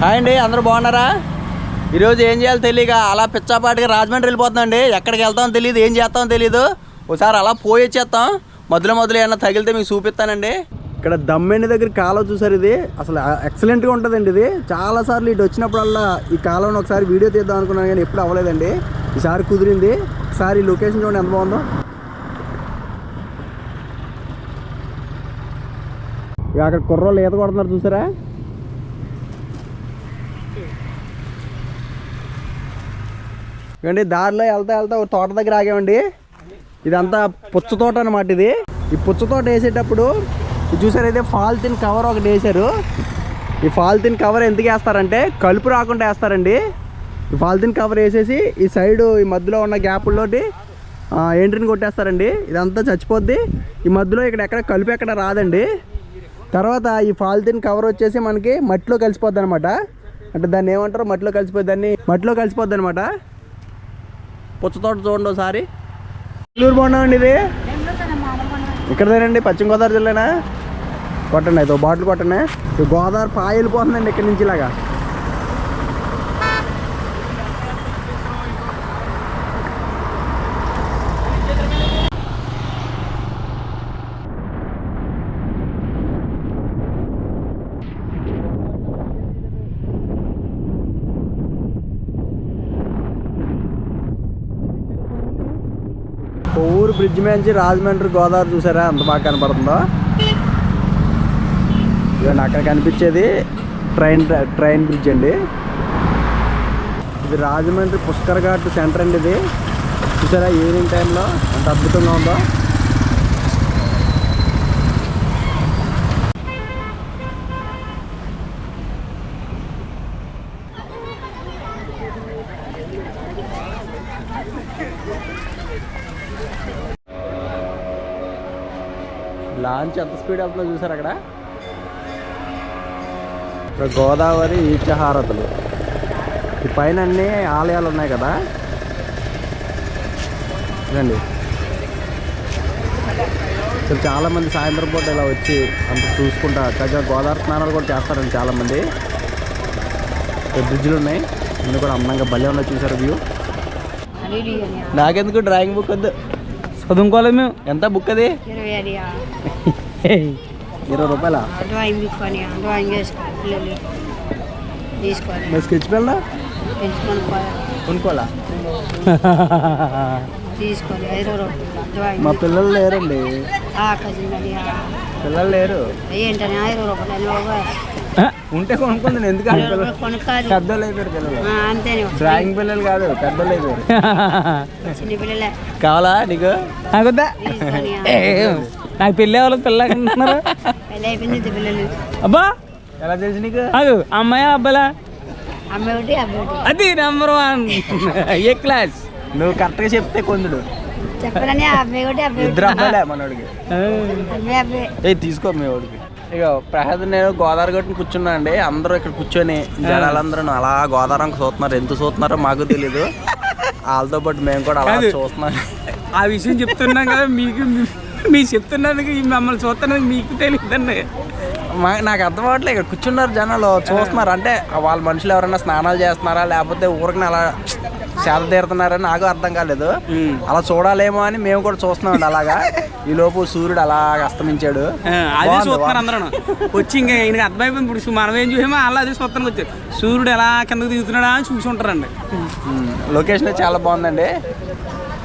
Hi అండి, అందరూ బాగున్నారా? ఈరోజు ఏం చేయాలో తెలియక అలా పిచ్చాపాటిగా రాజమండ్రి వెళ్ళిపోతుందండి. ఎక్కడికి వెళ్తామో తెలియదు, ఏం చేస్తామో తెలీదు. ఒకసారి అలా పోయేచ్చేస్తాం. మధ్యలో ఏమన్నా తగిలితే మీకు చూపిస్తానండి. ఇక్కడ దమ్మెండి దగ్గర కాలువ చూసారు, ఇది అసలు ఎక్సలెంట్గా ఉంటుందండి. ఇది చాలాసార్లు ఇటు వచ్చినప్పుడల్లా ఈ కాలువను ఒకసారి వీడియో తీద్దాం అనుకున్నాను కానీ ఎప్పుడు అవ్వలేదండి. ఈసారి కుదిరింది. ఒకసారి లొకేషన్ చూడండి ఎంత బాగుందో. అక్కడ కుర్రోళ్ళు ఈత కొడుతున్నారు చూసారా. ఇవ్వండి, దారిలో వెళ్తా ఒక తోట దగ్గర ఆగామండి. ఇదంతా పుచ్చ తోట అనమాట. ఇది ఈ పుచ్చ తోట వేసేటప్పుడు ఇది చూసారు, అయితే పాలిథిన్ కవర్ ఒకటి వేసారు. ఈ పాలిథిన్ కవర్ ఎందుకు వేస్తారంటే కలుపు రాకుండా వేస్తారండి. ఈ పాలిథిన్ కవర్ వేసేసి ఈ సైడు ఈ మధ్యలో ఉన్న గ్యాపుల్లోటి ఎంట్రీని కొట్టేస్తారండి. ఇదంతా చచ్చిపోద్ది. ఈ మధ్యలో ఎక్కడ కలుపు ఎక్కడ రాదండి. తర్వాత ఈ పాలిథిన్ కవర్ వచ్చేసి మనకి మట్టిలో కలిసిపోద్ది అనమాట. అంటే దాన్ని ఏమంటారు, మట్టిలో కలిసిపోద్ది అనమాట. పుచ్చతోట చూడండి ఒకసారి. నెల్లూరు బాగున్నామండి. ఇది ఇక్కడదేనండి, పశ్చిమ గోదావరి జిల్లానా. కొట్టండి, అయితే బాటిల్ కొట్టండి. గోదావరి పాయ వెళ్ళిపోతుందండి ఇక్కడి నుంచి ఇలాగా. ఊరు బ్రిడ్జ్ నుంచి రాజమండ్రి గోదావరి చూసారా ఎంత బాగా కనపడుతుందో. ఇవన్నీ అక్కడ కనిపించేది ట్రైన్ బ్రిడ్జ్ అండి. ఇది రాజమండ్రి పుష్కర్ ఘాట్ సెంటర్ అండి. ఇది చూసారా ఈవినింగ్ టైంలో ఎంత అద్భుతంగా ఉందో. లాంచ్ ఎంత స్పీడ్ వెళ్తుందో చూసారు అక్కడ. ఇక్కడ గోదావరి ఈచహారతులు. ఈ పైన అన్ని ఆలయాలు ఉన్నాయి కదా. ఇదండి, ఇక్కడ చాలామంది సాయంత్రం పూట ఇలా వచ్చి అంత చూసుకుంటా చక్కగా గోదావరి స్నానాలు కూడా చేస్తారండి చాలామంది. బ్రిడ్జ్లు ఉన్నాయి, ఇన్ని కూడా అందంగా భలే ఉన్నాయి. చూసారు వ్యూ. నాకెందుకు డ్రాయింగ్ బుక్ వద్దు, చదువుకోలేదు మేము. ఎంత బుక్ అది? 20 రూపాయల. స్కెచ్ పెన్ కొనుక్కోవాలా? మా పిల్లలు లేరండి. పిల్లలు లేరు. ఉంటే కొనుక్కుంది. ఎందుకంటే పెద్దోళ్ళు అయిపోయారు పిల్లలు. డ్రాయింగ్ పిల్లలు కాదు, పెద్దోళ్ళు అయిపోయారు. కావాలా నీకు? నాకు పెళ్ళి అవ్వలేదు, పిల్లలు. అబ్బా ఎలా తెలుసు నీకు? అమ్మాయి అబ్బాయిలా? అది నెంబర్ 1 ఏ క్లాస్. నువ్వు కరెక్ట్గా చెప్తే కొందుడు. ఇద్దరు అబ్బాయిలే మనోడికి. తీసుకో మీ వాడికి. ఇక ప్రసాద్ నేను గోదావరి గట్టుని కూర్చున్నా అండి. అందరూ ఇక్కడ కూర్చొని జనాలందరూ అలా గోదావరి చూస్తున్నారు. ఎంత చూస్తున్నారో మాకు తెలీదు. వాళ్ళతో పాటు మేము కూడా అలా చూస్తున్నాం. ఆ విషయం చెప్తున్నాం కదా మీకు. మీరు చెప్తున్నందుకు మమ్మల్ని చూస్తున్నందుకు మీకు తెలియదండి. నాకు అర్థం అవ్వట్లేదు. ఇక్కడ కూర్చున్నారు జనాలు చూస్తున్నారు. అంటే వాళ్ళ మనుషులు ఎవరైనా స్నానాలు చేస్తున్నారా లేకపోతే ఊరికి అలా సేద తీరుతున్నారని నాకు అర్థం కాలేదు. అలా చూడాలేమో అని మేము కూడా చూస్తున్నాం. అలాగా ఈ లోపు సూర్యుడు అలా అస్తమించాడు. అదే చూస్తున్నారు అందరూ వచ్చి. ఇంకా ఈయనకి అర్థమైపోయింది. ఇప్పుడు మనం ఏం చూసామో అలా అదే చూస్తానికి వచ్చారు. సూర్యుడు ఎలా కిందకు దిగుతున్నాడా అని చూసి ఉంటారండి. లొకేషన్ చాలా బాగుందండి.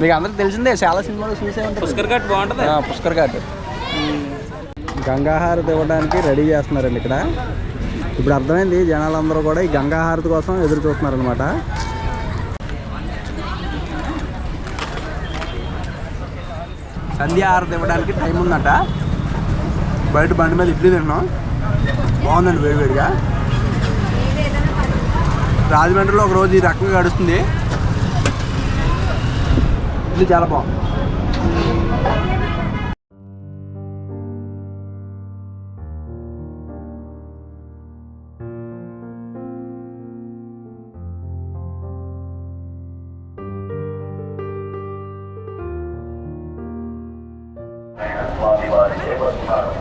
మీకు అందరికి తెలిసిందే, చాలా సినిమాలు చూసే ఉంటారు. పుష్కర్ ఘాట్ బాగుంటుంది. పుష్కర్ ఘాట్ గంగాహారతి ఇవ్వడానికి రెడీ చేస్తున్నారండి ఇక్కడ. ఇప్పుడు అర్థమైంది, జనాలందరూ కూడా ఈ గంగాహారతి కోసం ఎదురు చూస్తున్నారు అనమాట. సంధ్యాహారతి ఇవ్వడానికి టైం ఉందట. బయట బండి మీద ఇడ్లీ తిన్నాం, బాగుందండి వేడివేడిగా. రాజమండ్రిలో ఒక రోజు ఈ రకంగా గడుస్తుంది. ఇది చాలా బాగుంది. స్వామివారి దేవస్థానం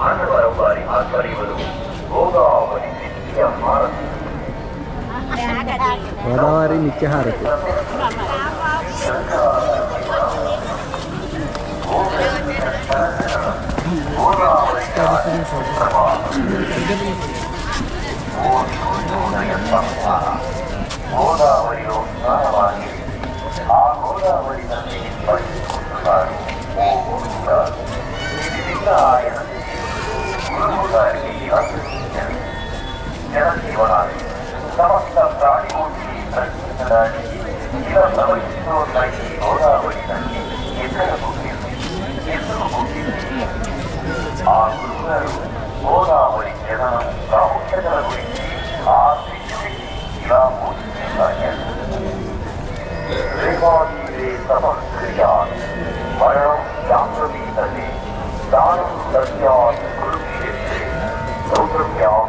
ఆండవరం వారి ఆధ్వర్యంలో గోదావరి నిత్య భారతి గోదావరి నిత్యహారతి. గోదావరిలో స్నానమాడి ఆ గోదావరి నదిని పరిశుభ్రుతారు. ఇది విన్న ఆయన గురువుగారికి అందించారు. జనజీవనాన్ని సమస్త ప్రాణికోటిని రక్షించడానికి ఇలా ప్రవహిస్తున్న ఈ గోదావరి నది ఎక్కడ పుట్టింది, ఎందుకు పుట్టింది? ఆ గురువుగారు గోదావరి జననం ప్రాముఖ్యతల గురించి ఆ శిష్యుడికి ఇలా బోధించారు. రేవాదీరే తపస్క్రియాన్ మరణం శాంతమీతతే దానం సత్యాన్ కృష్యతే సౌకర్యాం.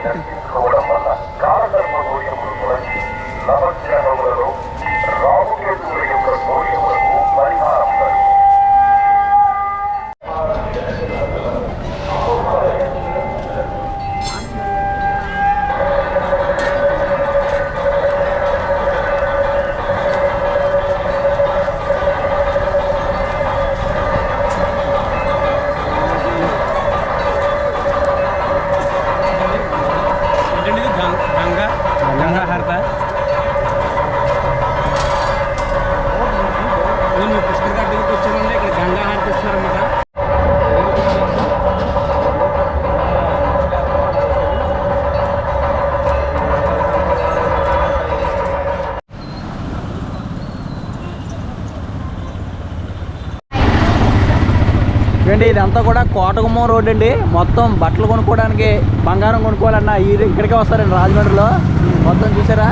దర్శించుకోవడం వల్ల కాలకర్మ దోషములు తొలగి నవగ్రహములలో రాహుకేతువుల యొక్క దోషములకు పరిహారం కలుగు. చూడండి ఇదంతా కూడా కోటగుమ్మం రోడ్ అండి. మొత్తం బట్టలు కొనుక్కోవడానికి బంగారం కొనుక్కోవాలన్నా ఇక్కడికే వస్తారండి రాజమండ్రిలో. మొత్తం చూసారా?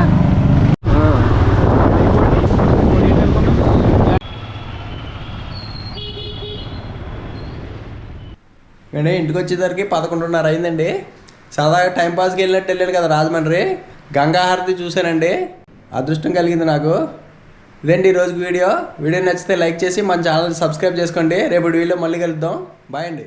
అండి ఇంటికి వచ్చేసరికి 11:30 అయిందండి. సరదాగా టైంపాస్కి వెళ్ళాడు కదా రాజమండ్రి. గంగాహారతి చూశానండి, అదృష్టం కలిగింది నాకు. ఇదండి ఈరోజు వీడియో నచ్చితే లైక్ చేసి మన ఛానల్ సబ్స్క్రైబ్ చేసుకోండి. రేపటి వీడియో మళ్ళీ కలుద్దాం. బాయ్ అండి.